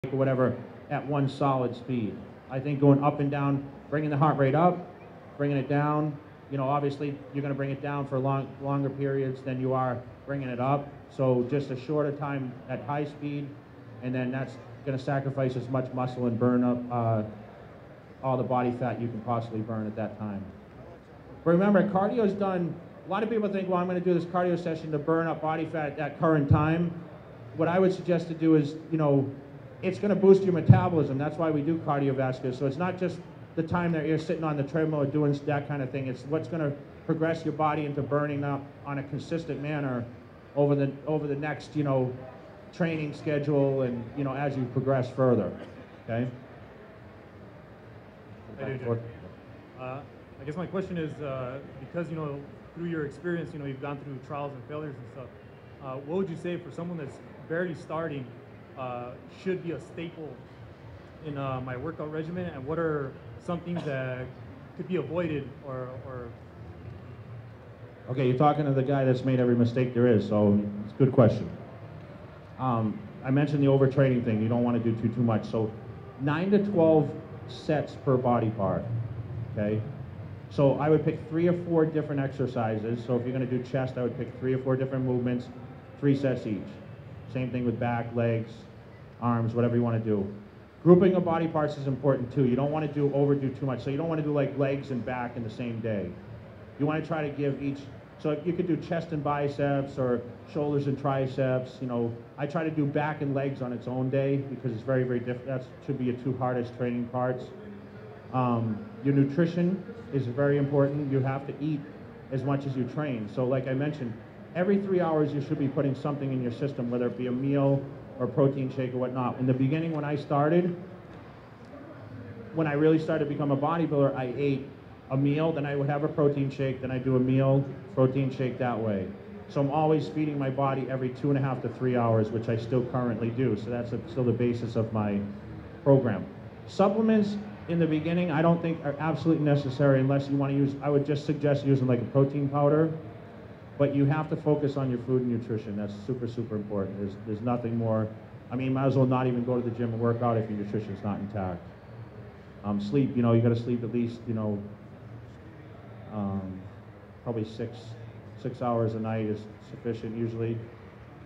or whatever at one solid speed. I think going up and down, bringing the heart rate up, bringing it down, you know, obviously you're going to bring it down for longer periods than you are bringing it up. So just a shorter time at high speed, and then that's going to sacrifice as much muscle and burn up all the body fat you can possibly burn at that time. But remember, cardio is done, a lot of people think, well, I'm going to do this cardio session to burn up body fat at that current time. What I would suggest to do is, you know, it's going to boost your metabolism. That's why we do cardiovascular. So it's not just the time that you're sitting on the treadmill or doing that kind of thing. It's what's going to progress your body into burning up on a consistent manner over the next, you know, training schedule and, you know, as you progress further. Okay? I guess my question is, because, you know, through your experience, you know, you've gone through trials and failures and stuff, what would you say for someone that's barely starting should be a staple in my workout regimen, and what are some things that could be avoided or Okay, you're talking to the guy that's made every mistake there is, so it's a good question. I mentioned the overtraining thing. You don't want to do too much. So 9 to 12 sets per body part, okay? So I would pick 3 or 4 different exercises. So if you're going to do chest, I would pick 3 or 4 different movements, 3 sets each. Same thing with back, legs, arms, whatever you want to do. Grouping of body parts is important too. You don't want to overdo too much. So you don't want to do like legs and back in the same day. You want to try to give each, so you could do chest and biceps or shoulders and triceps. You know, I try to do back and legs on its own day because it's very, very different. That should be your 2 hardest training parts. Your nutrition is very important. You have to eat as much as you train. So like I mentioned, every 3 hours you should be putting something in your system, whether it be a meal or protein shake or whatnot. In the beginning when I really started to become a bodybuilder, I ate a meal, then I would have a protein shake, then I do a meal, protein shake that way. So I'm always feeding my body every 2.5 to 3 hours, which I still currently do. So that's still the basis of my program. Supplements in the beginning I don't think are absolutely necessary unless you want to use, I would just suggest using like a protein powder. But you have to focus on your food and nutrition. That's super, super important. There's nothing more. I mean, you might as well not even go to the gym and work out if your nutrition's not intact. Sleep, you know, you got to sleep at least, you know, probably six hours a night is sufficient usually.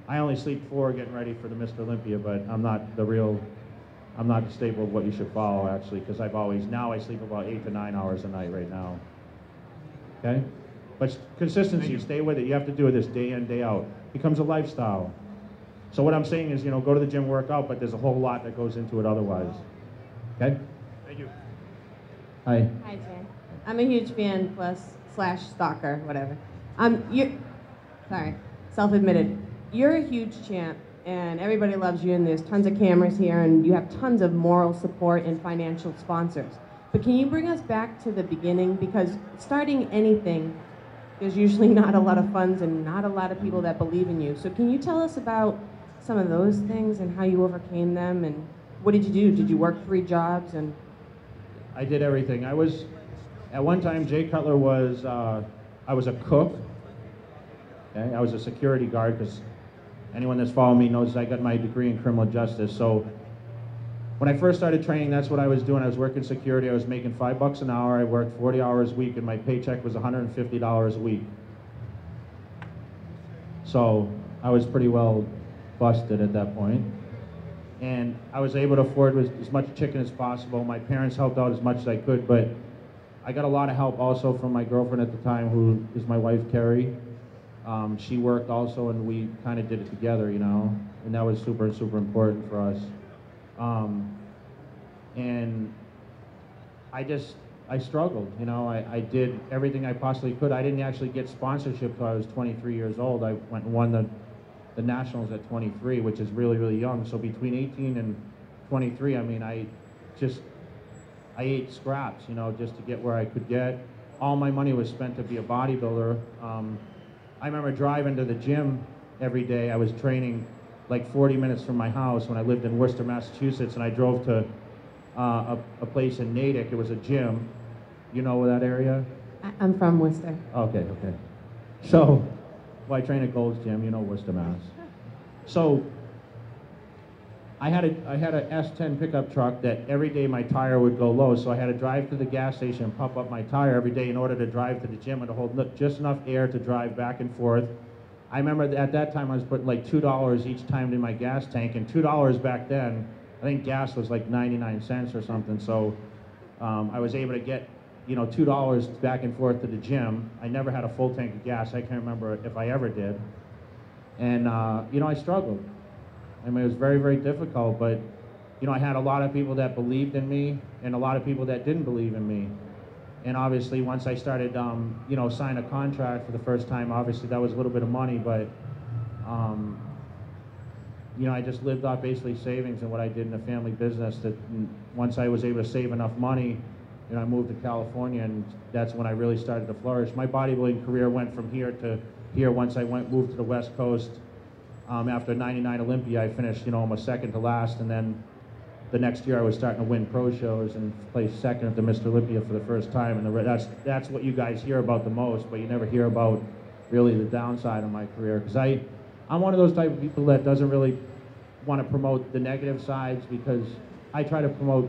I only sleep 4 getting ready for the Mr. Olympia, but I'm not the staple of what you should follow actually, because now I sleep about 8 to 9 hours a night right now. Okay? But consistency, stay with it. You have to do this day in, day out. It becomes a lifestyle. So what I'm saying is, you know, go to the gym, work out, but there's a whole lot that goes into it otherwise. Okay? Thank you. Hi. Hi, Jay. I'm a huge fan / stalker, whatever. Sorry, self-admitted. You're a huge champ, and everybody loves you, and there's tons of cameras here, and you have tons of moral support and financial sponsors. But can you bring us back to the beginning? Because starting anything, there's usually not a lot of funds and not a lot of people that believe in you. So can you tell us about some of those things and how you overcame them, and what did you do? Did you work 3 jobs? And I did everything. At one time, Jay Cutler was, I was a cook. Okay? I was a security guard, because anyone that's followed me knows I got my degree in criminal justice. So when I first started training, that's what I was doing. I was working security. I was making $5 an hour. I worked 40 hours a week, and my paycheck was $150 a week. So I was pretty well busted at that point. And I was able to afford as much chicken as possible. My parents helped out as much as I could, but I got a lot of help also from my girlfriend at the time, who is my wife, Carrie. She worked also, and we kind of did it together, you know, and that was super, super important for us. And I struggled, you know. I did everything I possibly could. I didn't actually get sponsorship until I was 23 years old. I went and won the nationals at 23, which is really, really young. So between 18 and 23, I mean, I ate scraps, you know, just to get where I could get. All my money was spent to be a bodybuilder. I remember driving to the gym every day. I was training like 40 minutes from my house when I lived in Worcester, Massachusetts, and I drove to a place in Natick. It was a gym. You know that area? I'm from Worcester. Okay. So, well, I train at Gold's Gym, you know, Worcester, Mass. So, I had a S10 pickup truck that every day my tire would go low, so I had to drive to the gas station and pump up my tire every day in order to drive to the gym and to hold just enough air to drive back and forth. I remember at that time I was putting like $2 each time in my gas tank, and $2 back then, I think gas was like 99 cents or something, so I was able to get, you know, $2 back and forth to the gym. I never had a full tank of gas. I can't remember if I ever did. And, you know, I struggled. I mean, it was very, very difficult, but, you know, I had a lot of people that believed in me and a lot of people that didn't believe in me. And obviously, once I started, you know, sign a contract for the first time, obviously that was a little bit of money, but, you know, I just lived off basically savings and what I did in the family business. That once I was able to save enough money, you know, I moved to California, and that's when I really started to flourish. My bodybuilding career went from here to here once I moved to the West Coast. After '99 Olympia, I finished, you know, almost second to last, and then the next year I was starting to win pro shows and placed second at the Mr. Olympia for the first time. And that's what you guys hear about the most, but you never hear about really the downside of my career. Because I'm one of those type of people that doesn't really want to promote the negative sides, because I try to promote,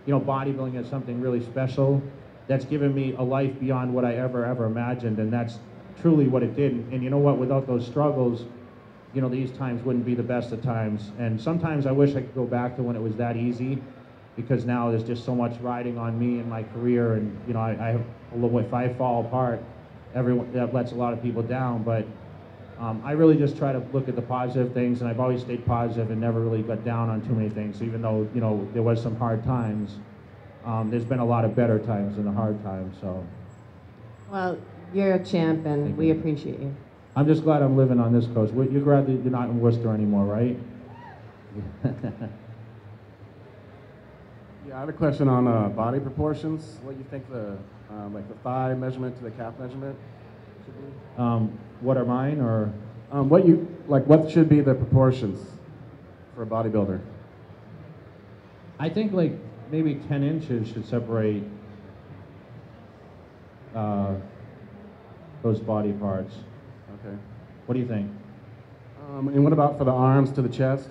you know, bodybuilding as something really special that's given me a life beyond what I ever imagined, and that's truly what it did. And you know what, without those struggles, you know, these times wouldn't be the best of times. And sometimes I wish I could go back to when it was that easy, because now there's just so much riding on me and my career. And, you know, if I fall apart, that lets a lot of people down. But I really just try to look at the positive things, and I've always stayed positive and never really got down on too many things. Even though, you know, there was some hard times, there's been a lot of better times than the hard times, so. Well, you're a champ, and we appreciate you. I'm just glad I'm living on this coast. You're glad that you're not in Worcester anymore, right? Yeah, I have a question on body proportions. What do you think the like the thigh measurement to the calf measurement should be? What are mine, or? What should be the proportions for a bodybuilder? I think like maybe 10 inches should separate those body parts. Okay. What do you think? And what about for the arms to the chest?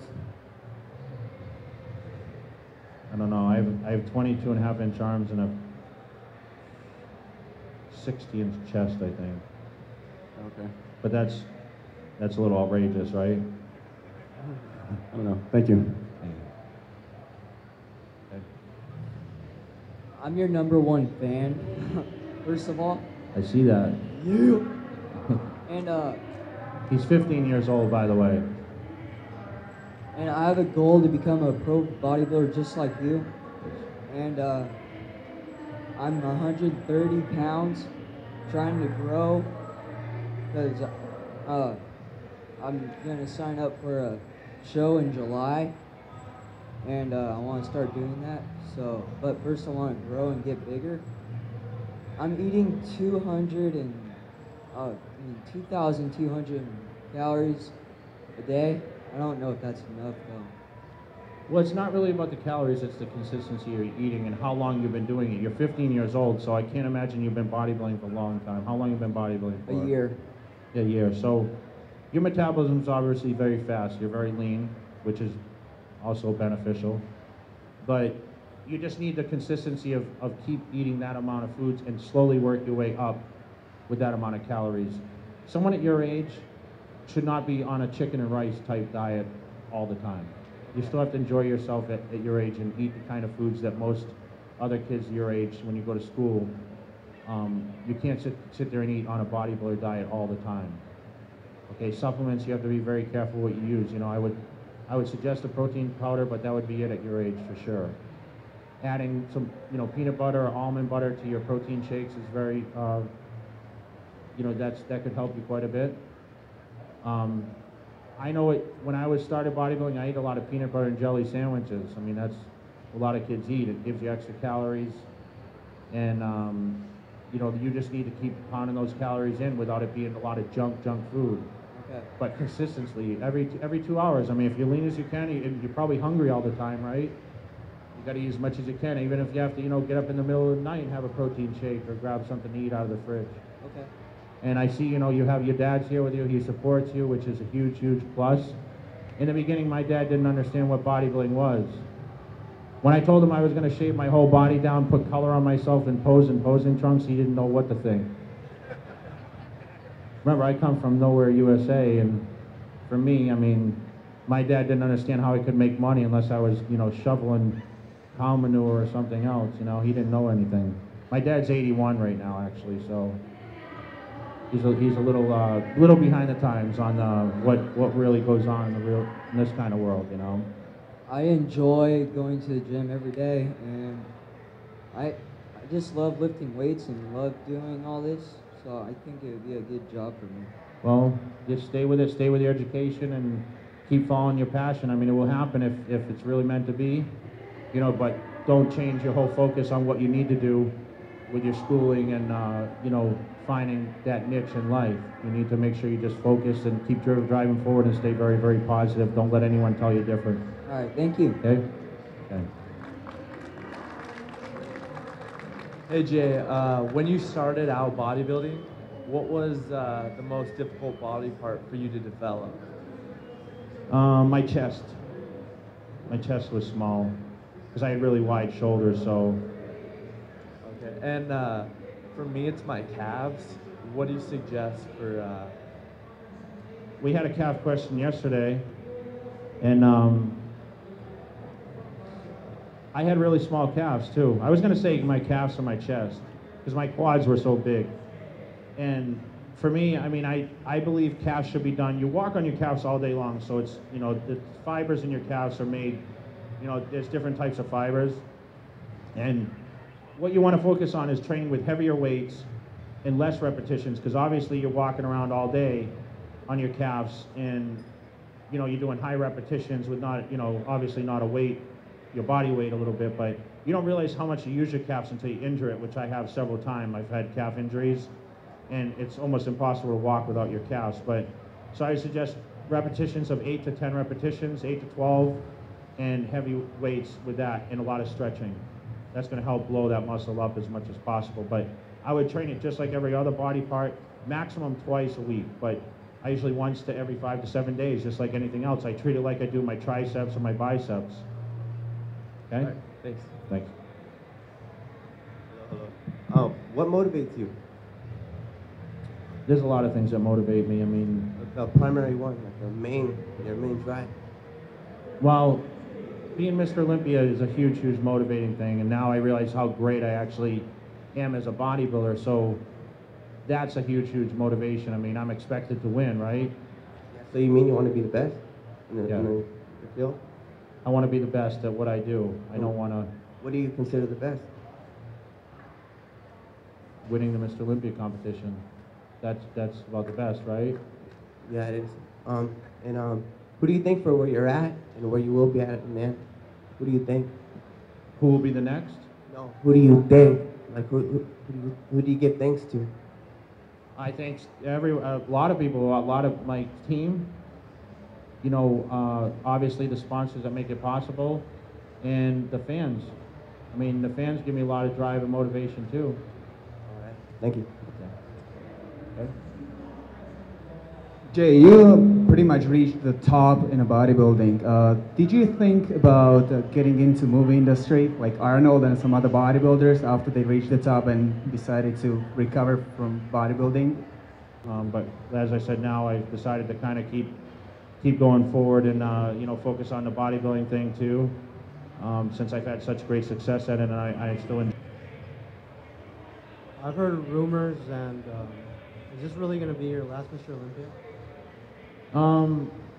I don't know. I have 22.5-inch arms and a 60-inch chest, I think. Okay. But that's a little outrageous, right? I don't know. Thank you. Okay. I'm your #1 fan, first of all. I see that. You. And He's 15 years old, by the way. and I have a goal to become a pro bodybuilder just like you. And I'm 130 pounds, trying to grow, because I'm gonna sign up for a show in July, and I want to start doing that. So, but first I want to grow and get bigger. I'm eating 2,200 calories a day. I don't know if that's enough though. Well, it's not really about the calories, it's the consistency of your eating and how long you've been doing it. You're 15 years old, so I can't imagine you've been bodybuilding for a long time. How long have you been bodybuilding for? A year. A year. So your metabolism's obviously very fast. You're very lean, which is also beneficial. But you just need the consistency of keep eating that amount of foods and slowly work your way up with that amount of calories. Someone at your age should not be on a chicken and rice type diet all the time. You still have to enjoy yourself at your age and eat the kind of foods that most other kids your age, when you go to school, you can't sit there and eat on a bodybuilder diet all the time. Okay, supplements, you have to be very careful what you use. You know, I would suggest a protein powder, but that would be it at your age for sure. Adding some, you know, peanut butter or almond butter to your protein shakes is very, you know, that could help you quite a bit. I know when I started bodybuilding, I ate a lot of peanut butter and jelly sandwiches. I mean, that's a lot of kids eat. It gives you extra calories, and you know, you just need to keep pounding those calories in without it being a lot of junk food. Okay. But consistently, every 2 hours. I mean, if you're lean as you can, you're probably hungry all the time, right? You got to eat as much as you can, even if you have to, you know, get up in the middle of the night and have a protein shake or grab something to eat out of the fridge. Okay. And I see, you know, you have your dad's here with you. He supports you, which is a huge, huge plus. In the beginning, my dad didn't understand what bodybuilding was. When I told him I was going to shave my whole body down, put color on myself, and pose in posing trunks, he didn't know what to think. Remember, I come from nowhere, USA, and for me, I mean, my dad didn't understand how I could make money unless I was, you know, shoveling cow manure or something else. You know, he didn't know anything. My dad's 81 right now, actually, so he's a little behind the times on what really goes on in this kind of world, you know. I enjoy going to the gym every day, and I just love lifting weights and love doing all this, so I think it would be a good job for me. Well, just stay with it, stay with your education, and keep following your passion. I mean, it will happen if it's really meant to be, you know, but don't change your whole focus on what you need to do with your schooling and, you know, finding that niche in life. You need to make sure you just focus and keep driving forward and stay very, very positive. Don't let anyone tell you different. All right, thank you. Okay? Okay. Hey Jay, when you started out bodybuilding, what was the most difficult body part for you to develop? My chest. My chest was small because I had really wide shoulders, so. Okay, and for me, it's my calves. What do you suggest for? We had a calf question yesterday, and I had really small calves too. I was going to say my calves or my chest because my quads were so big. And for me, I mean, I believe calves should be done. You walk on your calves all day long, so it's, you know, the fibers in your calves are made, you know, there's different types of fibers. And what you want to focus on is training with heavier weights and less repetitions, because obviously you're walking around all day on your calves and, you know, you're doing high repetitions with not, you know, obviously not a weight, your body weight a little bit, but you don't realize how much you use your calves until you injure it, which I have several times. I've had calf injuries, and it's almost impossible to walk without your calves. But so I suggest repetitions of 8 to 10 repetitions, 8 to 12, and heavy weights with that, and a lot of stretching. That's going to help blow that muscle up as much as possible. But I would train it just like every other body part, maximum twice a week, but I usually once to every 5 to 7 days, just like anything else. I treat it like I do my triceps or my biceps. Okay? All right, thanks. Thanks. What motivates you? There's a lot of things that motivate me. I mean, The primary one, like your main drive. well, being Mr. Olympia is a huge, huge motivating thing, and now I realize how great I actually am as a bodybuilder, so that's a huge, huge motivation. I mean, I'm expected to win, right? So you mean you want to be the best in Yeah. the field? I want to be the best at what I do. I don't want to What do you consider the best? winning the Mr. Olympia competition. That's about the best, right? Yeah, it is. Who do you think for where you're at and where you will be at in the end? Who do you think? Who will be the next? No. Who do you think? Like who do you give thanks to? I think a lot of people, a lot of my team, you know, obviously the sponsors that make it possible, and the fans. I mean, the fans give me a lot of drive and motivation too. All right. Thank you. Okay. Jay, you pretty much reached the top in a bodybuilding. Did you think about getting into movie industry like Arnold and some other bodybuilders after they reached the top and decided to recover from bodybuilding? But as I said, now I've decided to kind of keep going forward and you know, focus on the bodybuilding thing too. Since I've had such great success at it, and I still enjoy. I've heard rumors, and is this really going to be your last Mr. Olympia?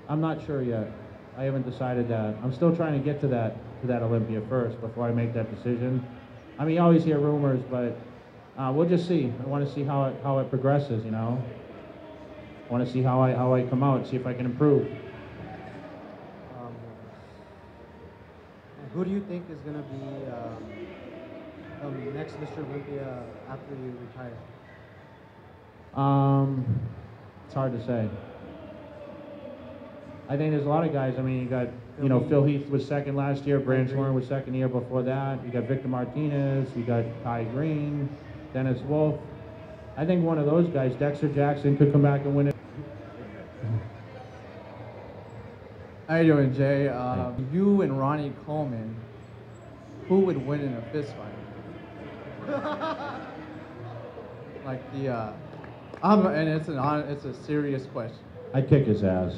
I'm not sure yet. I haven't decided that. I'm still trying to get to that Olympia first before I make that decision. I mean, you always hear rumors, but we'll just see. I want to see how it progresses. You know, I want to see how I come out, see if I can improve. Who do you think is going to be the next Mr. Olympia after you retire? It's hard to say. I think there's a lot of guys. I mean, you got, you know, Phil Heath was second last year, Branch Warren was second the year before that. You got Victor Martinez, you got Kai Green, Dennis Wolf. I think one of those guys, Dexter Jackson, could come back and win it. How you doing, Jay? You and Ronnie Coleman, who would win in a fist fight? Like the, and it's a serious question. I'd kick his ass.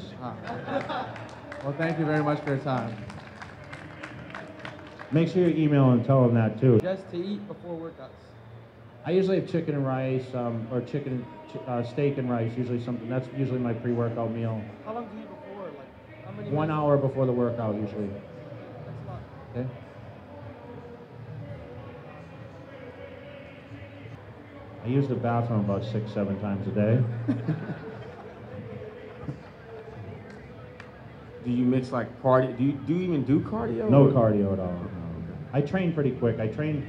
Well, thank you very much for your time. Make sure you email and tell him that too. Just to eat before workouts. I usually have chicken and rice, or steak and rice. Usually something. That's usually my pre-workout meal. How long do you eat before? Like how many? 1 hour before the workout usually. Thanks a lot. Okay. I use the bathroom about 6-7 times a day. Do you mix like cardio? Do you even do cardio? No cardio at all. No. I train pretty quick. I train.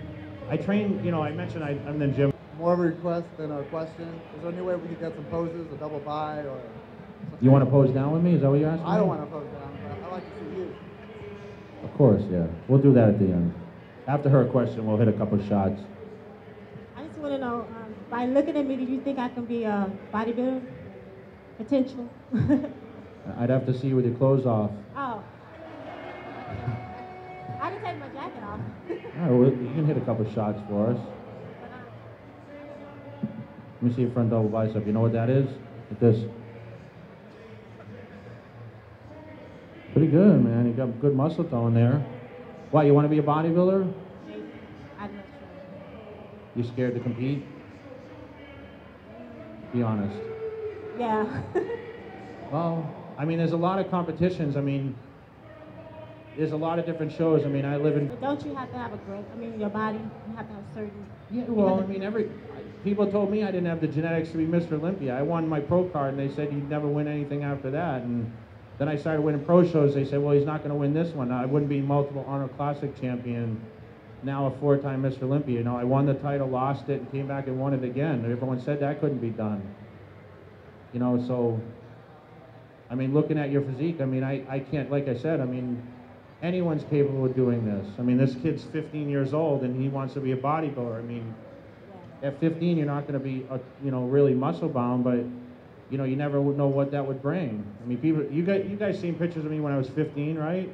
You know, I mentioned I'm in the gym. More of a request than a question. Is there any way we could get some poses, a double bi, or? You want to pose down with me? Is that what you're asking? I don't me? want to pose down, but I like to see you. Of course, yeah. We'll do that at the end. After her question, we'll hit a couple shots. I just want to know, by looking at me, do you think I can be a bodybuilder? Potential? I'd have to see you with your clothes off. Oh. I can take my jacket off. All right, well, you can hit a couple shots for us. Let me see your front double bicep. You know what that is? Like this. Pretty good, man. You got good muscle tone there. Why, you want to be a bodybuilder? Maybe. I'm not sure. You scared to compete? Be honest. Yeah. Well, I mean, there's a lot of competitions. I mean, there's a lot of different shows. I mean, I live in... But don't you have to have a growth? I mean, your body, you have to have certain... Yeah, well, I mean, people told me I didn't have the genetics to be Mr. Olympia. I won my pro card, and they said you'd never win anything after that. And then I started winning pro shows. They said, well, he's not going to win this one. I wouldn't be multiple Arnold Classic champion, now a 4-time Mr. Olympia. You know, I won the title, lost it, and came back and won it again. Everyone said that couldn't be done. You know, so, I mean, looking at your physique, I mean, I can't, like I said, I mean, anyone's capable of doing this. I mean, this kid's 15 years old and he wants to be a bodybuilder. I mean, at 15, you're not going to be, you know, really muscle bound, but, you know, you never would know what that would bring. I mean, people, you guys seen pictures of me when I was 15, right?